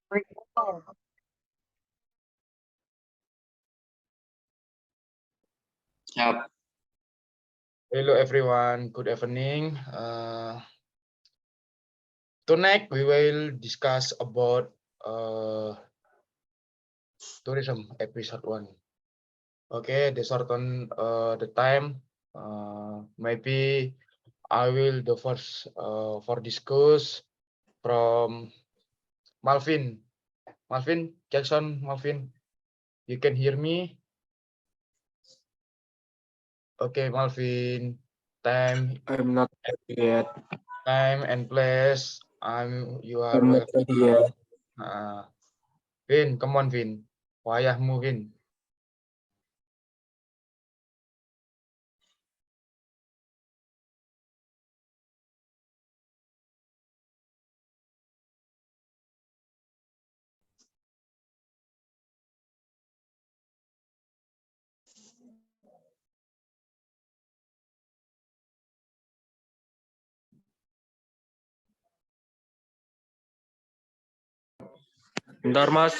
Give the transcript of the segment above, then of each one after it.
Yep. Hello everyone, good evening. Tonight we will discuss about tourism episode 1. Okay, the shorten the time. Maybe I will the first for discuss from Malvin. Malvin Jackson, Malvin, you can hear me? Okay, Malvin. Time I'm not ready yet. and place. You are I'm not ready yet. Vin, come on, Vin. Wayahmu, Vin. Bentar, Mas.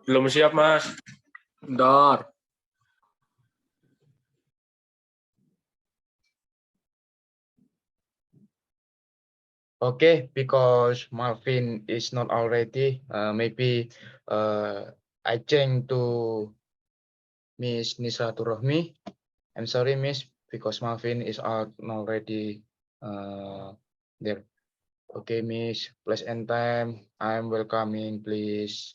Belum siap, Mas. Bentar. Okay, because Malvin is not already. Maybe I change to Miss Nisra Turahmi. I'm sorry, Miss, because Malvin is out already there. Okay, Miss, place and time. I'm welcoming, please.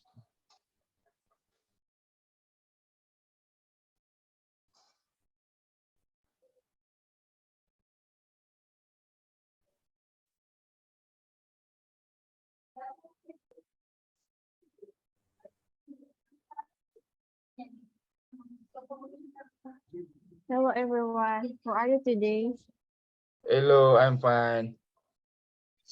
Hello everyone, how are you today? Hello, I'm fine.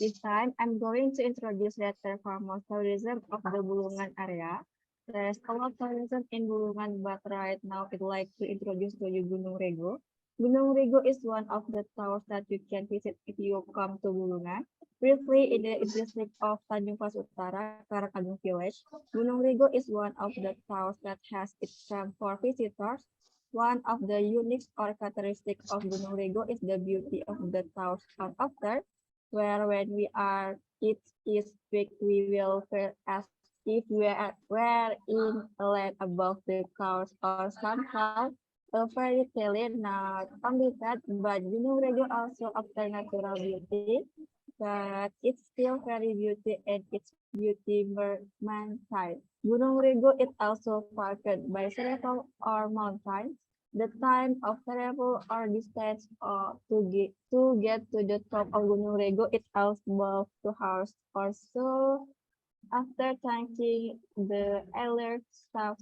This time I'm going to introduce the foremost tourism of the Bulungan area. There's a lot of tourism in Bulungan, but right now I'd like to introduce to you Gunung Rego. Gunung Rego is one of the towers that you can visit if you come to Bulungan. Briefly, in the district of Tanjung Pas Utara, Karangagung Village, Gunung Rego is one of the towers that has its charm for visitors. One of the unique or characteristics of Gunung Rego is the beauty of the tower's front after, where when we are it is big, we will feel as if we're in a land above the clouds or somehow a fairy tale. Not only that, but Gunung Rego also after natural beauty, but it's still very beauty and its beauty mankind. Gunung Rego is also flanked by several or mountains. The time of travel or distance to get to the top of Gunung Rego is about 2 hours or so. After thanking the alert staff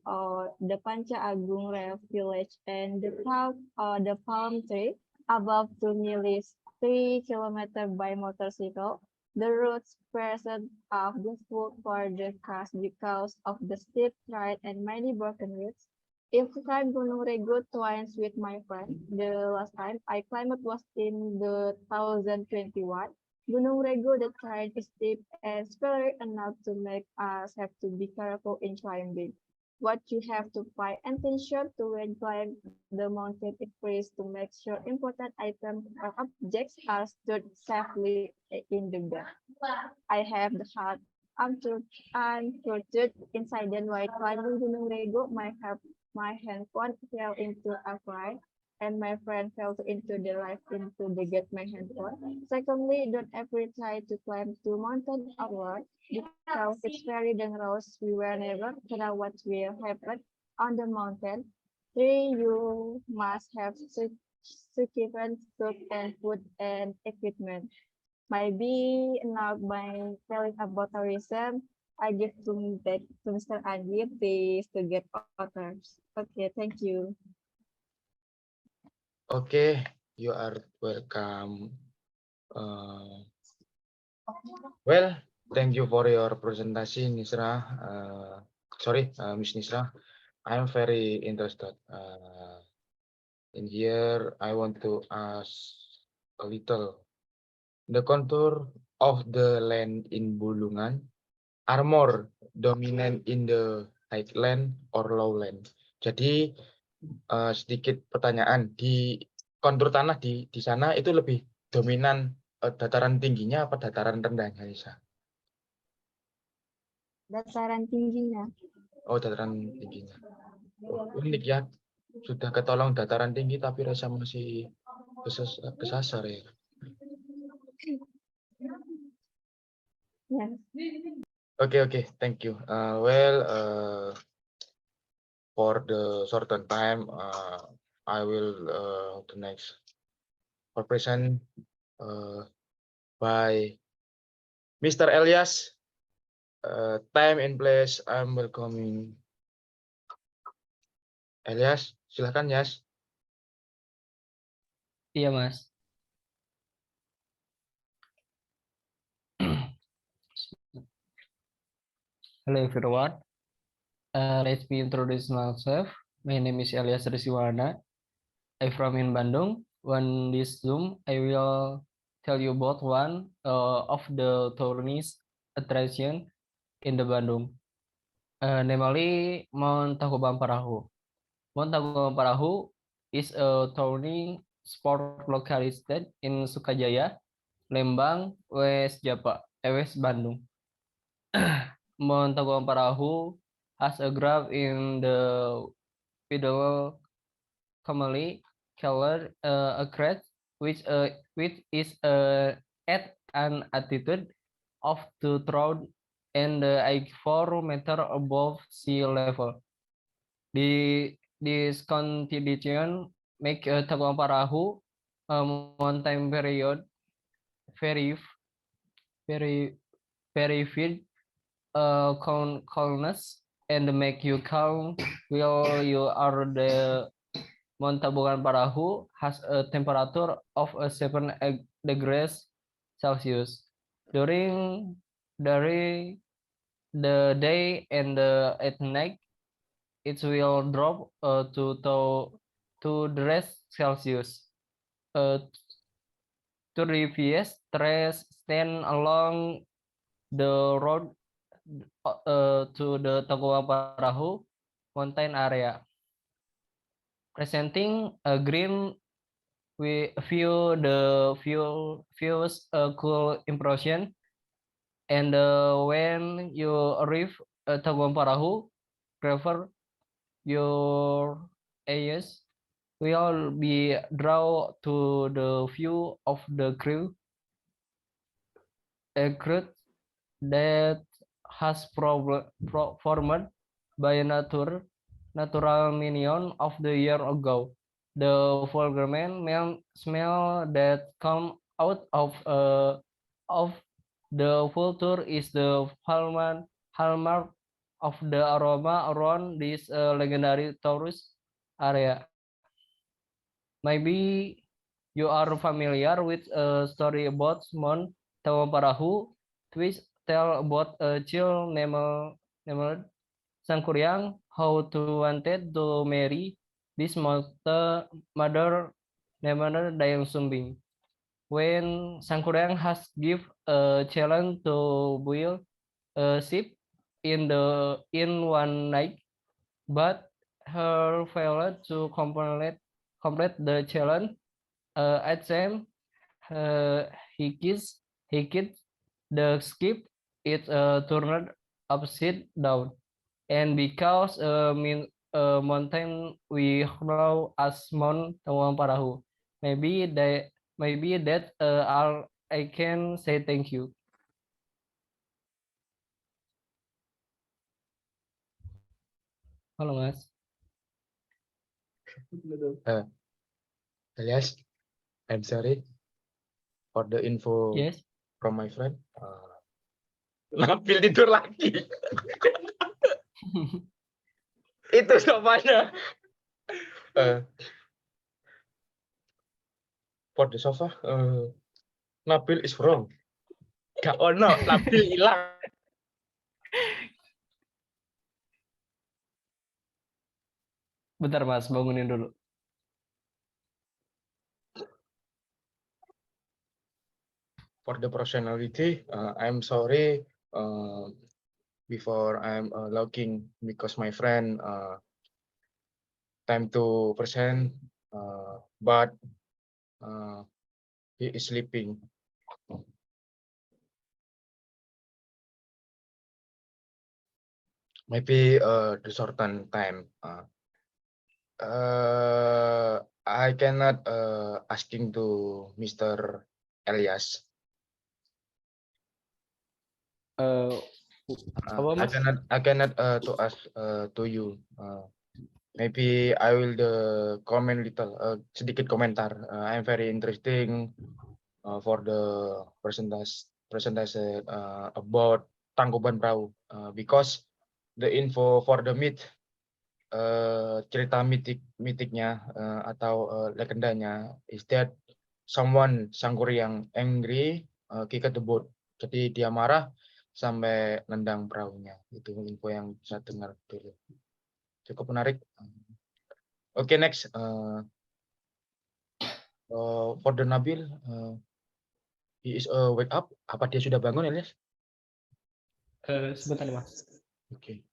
or the Panca Agung Rail Village and the top of the palm tree above to nearly 3 kilometers by motorcycle, the routes present of the food for the cars because of the steep ride and many broken routes. If climb Gunung Rego twice with my friend, the last time I climbed was in the 2021. Gunung Rego, the terrain is steep and scary enough to make us have to be careful in climbing. What you have to pay attention to when climb the mountain is first to make sure important items or objects are stored safely in the bag. I have the hard unfortunate incident while climbing Gunung Rego. My handphone fell into a cry and my friend fell into the life into the get my handphone. Secondly, don't ever try to climb to mountain alone because it's very dangerous. We will never know what will happen on the mountain. Three, you must have sufficient food and food and equipment. Maybe now by telling about tourism, I give back to Mr. Andi, please to get others. Okay, thank you. Okay, you are welcome. Well, thank you for your presentation, Nisra. Miss Nisra. I am very interested. In here, I want to ask a little. The contour of the land in Bulungan are more dominant in the highland or lowland. Jadi sedikit pertanyaan, di kontur tanah di sana itu lebih dominan dataran tingginya apa dataran rendahnya, Nisa? Dataran tingginya. Oh, dataran tingginya. Oh, unik ya. Sudah ketolong dataran tinggi tapi rasa masih kesasar ya. Yes. Okay, thank you. For the certain time, I will the next for present by Mr. Elias. Time and place I'm welcoming. Elias, silakan Yas. Iya, Mas. Hello everyone. Let me introduce myself. My name is Elias Risiwana. I'm from in Bandung. On this Zoom, I will tell you about one of the tourist attraction in the Bandung. Namely, Mount Tangkuban Parahu. Mount Tangkuban Parahu is a touring sport located in Sukajaya, Lembang, West Bandung. Mount Tangkuban Parahu has a graph in the middle commonly colored a crest which is at an altitude of 2,000 and 4 meters above sea level. This condition make Tangkuban Parahu a mountain period very fit coldness and make you calm while you are the Mount Tangkuban Parahu has a temperature of 7 degrees Celsius during the day and at night it will drop to 2 degrees Celsius. Tourists stand along the road to the Tangkuban Parahu mountain area, presenting a green views a cool impression. And when you arrive at Tangkuban Parahu, prefer your eyes will be drawn to the view of the crew, a crowd that has formed by natural minion of the year ago. The fragrant smell that come out of the filter is the hallmark of the aroma around this legendary tourist area. Maybe you are familiar with a story about Mount Tangkuban Parahu, which tell about a child named Sangkuriang how to wanted to marry this mother named Dayang Sumbing. When Sangkuriang has give a challenge to build a ship in one night, but her failed to complete the challenge. At time he kissed the skip, it turned upside down, and because mountain we know as Mount Tangkuban Parahu. Maybe that all I can say. Thank you. Halo Mas. Elias, I'm sorry for the info Yes. from my friend. Nabil tidur lagi. Itu sofanya. For the sofa, Nabil is wrong. Gak ono, Nabil hilang. Bentar Mas, bangunin dulu. For the personality, I'm sorry. before I'm logging because my friend time to present, but he is sleeping. Maybe the shorten time. I cannot asking to Mr. Elias. Apa, Mas? I cannot to ask to you. Maybe I will comment little sedikit komentar. I'm very interesting for the presentation about Tangkuban Perahu because the info for the myth cerita mitiknya atau legendanya is that someone Sangkuriang angry kick the boat. Jadi dia marah sampai nendang perahunya. Itu info yang saya dengar dulu. Cukup menarik. Oke, next. For the Nabil, he is wake up. Apa dia sudah bangun, Elias? Sebentar nih, Mas. Oke.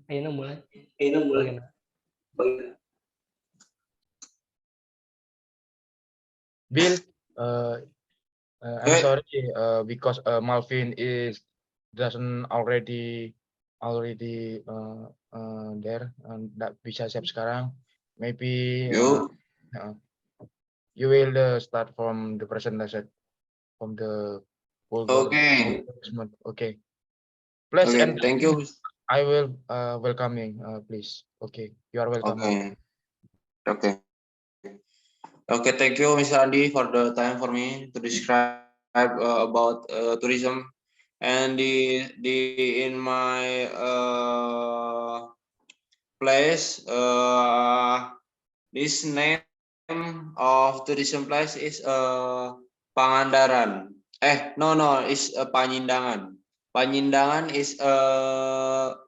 Ayo mulai. Bill, I'm sorry because Malvin is doesn't already there, nggak bisa siap sekarang. Maybe you will start from the presentation from the Okay. Okay. Please, Okay, and thank you. I will welcoming, please. Okay, you are welcome. Okay. Okay, thank you, Mr. Andi, for the time for me to describe about tourism and in my place. This name of tourism place is Pangandaran. No, it's Panyindangan. Panyindangan is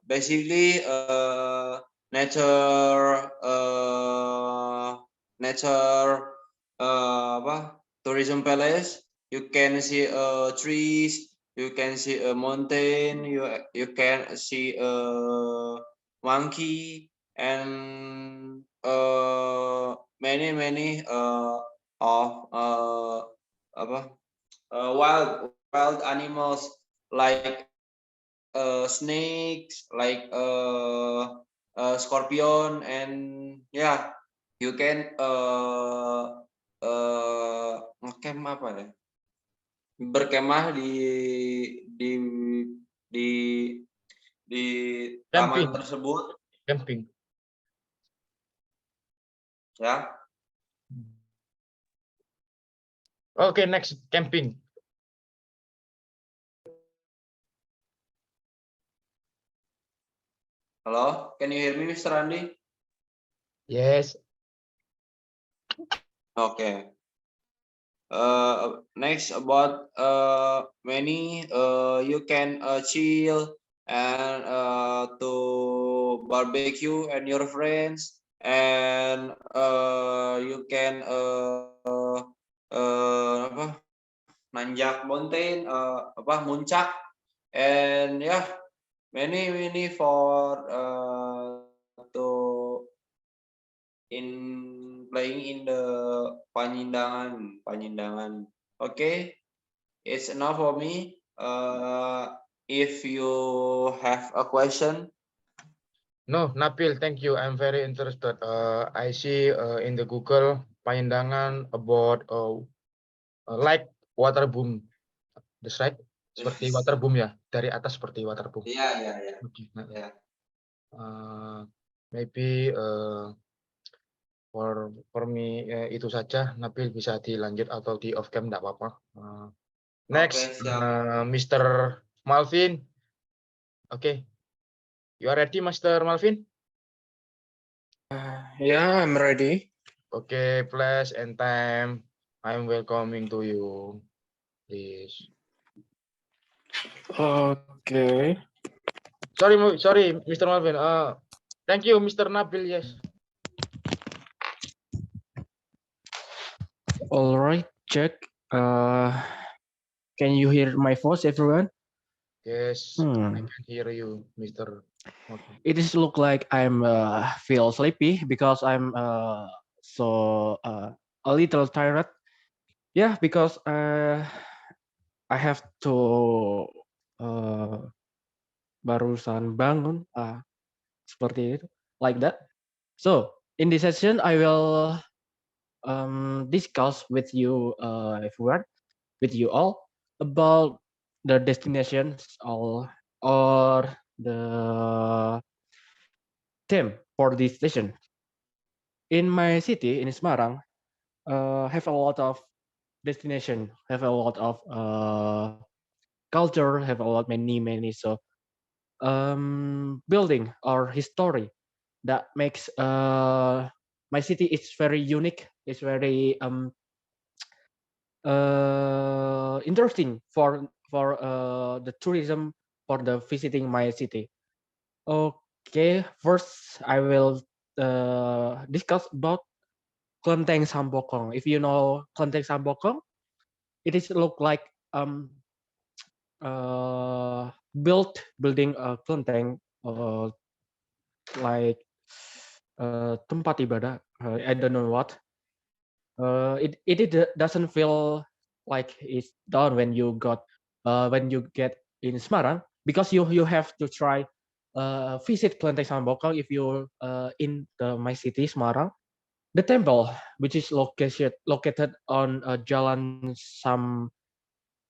basically nature tourism palace. You can see trees, you can see a mountain, you can see a monkey and many wild animals like snakes, like scorpion, and yeah, you can ngecamp apa ya? Berkemah di taman tersebut. Camping. Ya. Okay, next camping. Hello, can you hear me, Mr. Andi? Yes. Okay. Next about many you can chill and to barbecue and your friends, and you can nanjak mountain muncak, and yeah, many for to in playing in the Panyindangan. Okay, it's enough for me. If you have a question. No, Nabil, thank you. I'm very interested. I see in the Google Panyindangan about like water boom. That's right. Seperti water boom ya, dari atas seperti water boom. Iya. Okay. Maybe for me itu saja. Nabil bisa dilanjut atau di off cam enggak apa-apa. Next, Mr. Malvin. Okay. You are ready, Mr. Malvin? Yeah, I'm ready. Okay, place and time. I'm welcoming to you. Please. Okay. Sorry, Mr. Malvin. Thank you, Mr. Nabil. Yes. All right. check. Can you hear my voice, everyone? Yes, I Hmm. can hear you, Mr. Morgan. It is look like I'm feel sleepy because I'm so a little tired. Yeah, because I have to uh, barusan bangun seperti itu, like that. So in this session, I will discuss with you everyone, with you all about the destinations or the theme for this session. In my city, in Semarang, have a lot of destination, have a lot of culture, have a lot many so building or history that makes my city is very unique. It's very interesting for the tourism for the visiting my city. Okay, first I will discuss about Kelenteng Sambokong. If you know Kelenteng Sambokong, it is look like building a kelenteng like tempat ibadah. I don't know what. Doesn't feel like it's done when you get in Semarang because you have to try visit Kelenteng Sambokong if you in my city Semarang. The temple, which is located on Jalan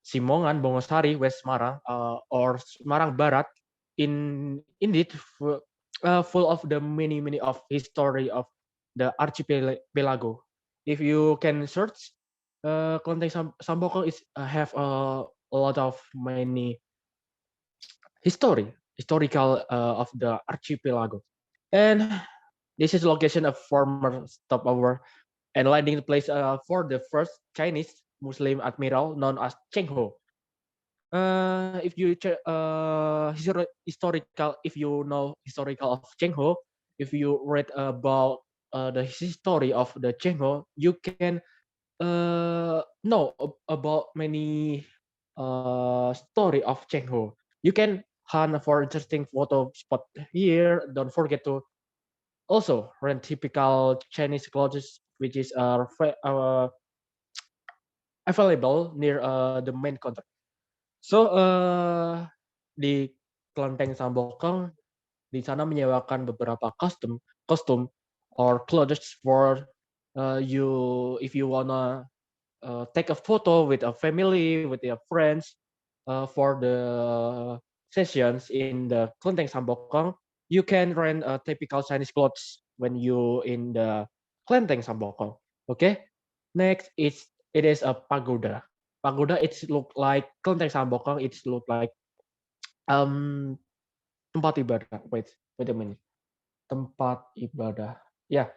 Simongan, Bongosari, West Semarang, or Semarang Barat, indeed full of the many of history of the archipelago. If you can search, Kelenteng Sambokong is have a lot of many historical of the archipelago, and this is location of former stopover and landing place for the first Chinese Muslim admiral known as Cheng Ho. If you historical, if you know historical of Cheng Ho, if you read about the history of the Cheng Ho, you can know about many story of Cheng Ho. You can hunt for interesting photo spot here. Don't forget to also rent typical Chinese clothes, which is available near the main counter. So di Kelenteng Sambokong di sana menyewakan beberapa kostum or clothes for you if you wanna take a photo with a family with your friends for the sessions in the Kelenteng Sambokong. You can rent typical Chinese clothes when you in the Kelenteng Sambokong. Okay. Next, it is a pagoda. Pagoda, it's look like Kelenteng Sambokong. It's look like um tempat ibadah. Wait a minute. Tempat ibadah. Yeah.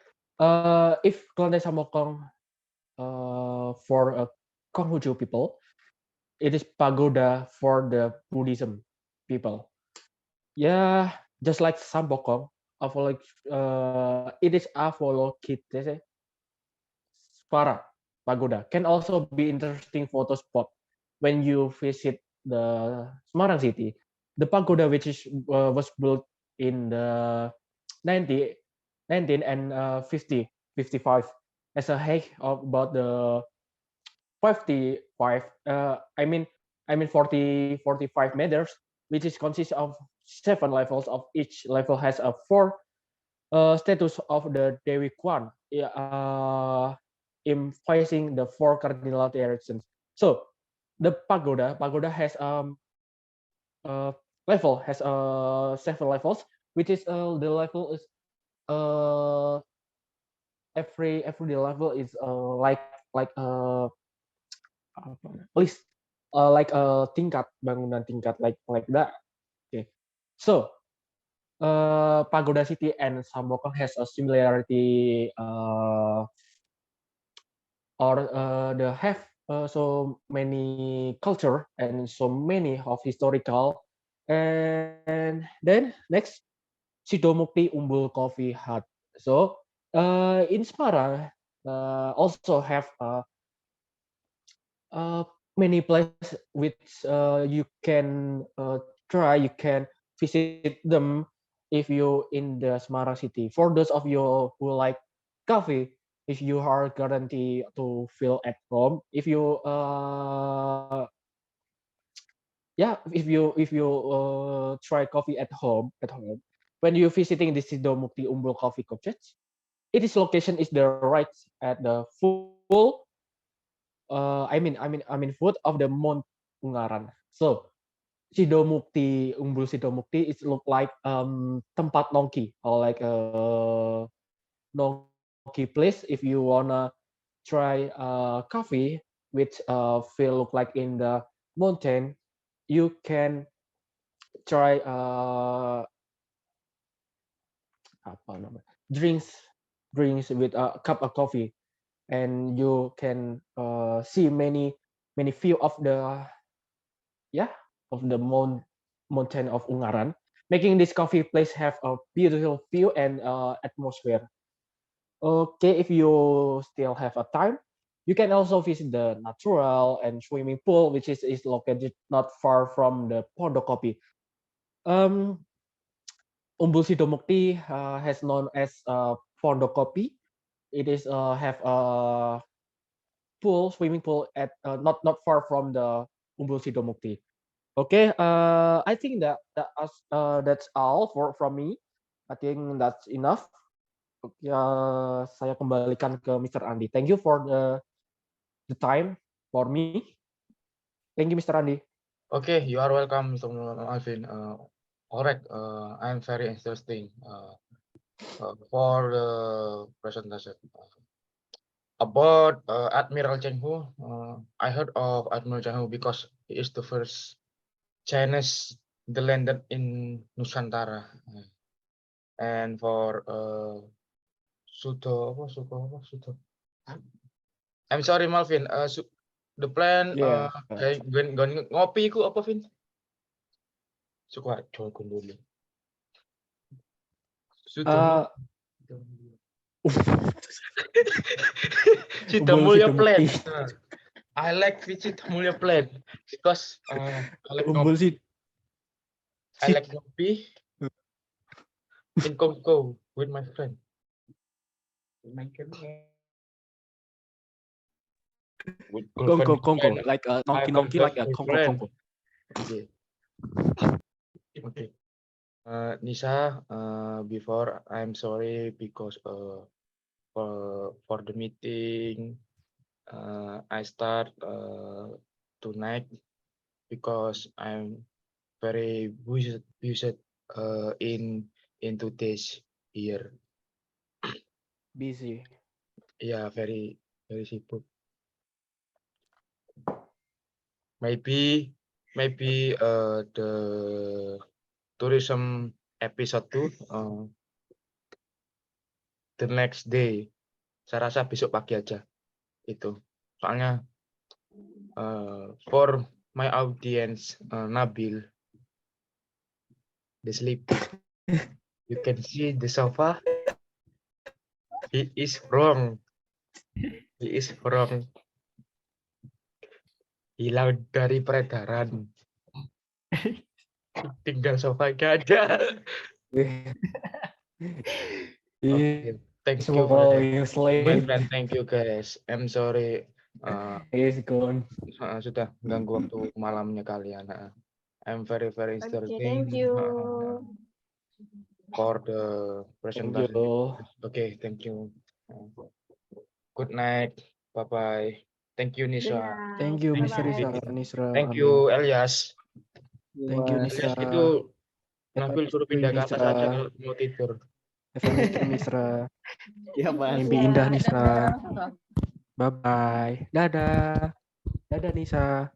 If Kelenteng Sambokong for Konghucu people, it is pagoda for the Buddhism people. Yeah, just like Sambokong, it is Avalokiteshvara pagoda. Can also be interesting photo spot when you visit the Semarang city. The pagoda, which is was built in the 90, 19 and 55 as a height of about the 55 45 meters, which is consists of 7 levels. Of each level has a 4 status of the Dewi Kwan, in facing the 4 cardinal directions. So the pagoda has uh, level has 7 levels, which is the level is uh, every level is like list like a tingkat bangunan tingkat like that. Okay, so Pagoda City and Sambokong has a similarity or they have so many culture and so many of historical. And then next, Sidomukti Umbul Coffee Hut. So in Semarang also have many places which you can try, you can visit them if you in the Semarang city. For those of you who like coffee, if you are guaranteed to feel at home, if you try coffee at home, when you visiting the Sidomukti Umbul Coffee Cottage, its location is the right at the full foot of the Mount Ungaran. So Umbul Sidomukti it look like tempat nongki, or like a nongki place if you wanna try coffee which feel look like in the mountain. You can try apa namanya, drinks with a cup of coffee, and you can see many view of the mountain of Ungaran, making this coffee place have a beautiful view and atmosphere. Okay, if you still have a time, you can also visit the natural and swimming pool, which is located not far from the Pondok Kopi. Umbul Sidomukti has known as Pondok Kopi. It is have a swimming pool at not far from the Umbul Sidomukti. Okay, I think that's all from me. I think that's enough. Saya kembalikan ke Mr. Andi. Thank you for the time for me. Thank you, Mr. Andi. Okay, you are welcome, Mr. Alvin. Correct. I'm very interesting for the presentation about Admiral Cheng Hu. I heard of Admiral Cheng Hu because he is the first Chinese that landed in Nusantara. And for Suto. I'm sorry, Malvin. The plan kayak ngopi ku apa, Vin? Suka coba dulu. Suto. Cita Mulya plan. I like Cita Mulya plan because I like ngopi. I like ngopi in Kongko with my friend. Kongko, like nongki like a Kongko. Okay. Nisa, before I'm sorry because for the meeting I start tonight because I'm very busy in today's year. Busy. Yeah, very sibuk. Maybe the tourism episode 2 the next day. Saya rasa besok pagi aja itu. Soalnya for my audience Nabil, the sleep. You can see the sofa. He is wrong. Hilang dari peredaran. Tinggal sofa gak ada. Okay, thank you for that. Thank you guys. I'm sorry. He's gone. Sudah ganggu waktu malamnya kalian. I'm very interested. Okay, thank you. For the presentation. Okay, thank you. Good night. Bye bye. Thank you, Nisa. Thank you, Mr. Bye-bye. Nisra. Thank you, Elias. Thank you, Nisra. Elias itu Nabil suruh pindah ke atas aja kalau mau tidur. Nisra. Ya, Mas. Mimpi indah, Nisra. Bye bye. Dadah. Dadah, Nisa.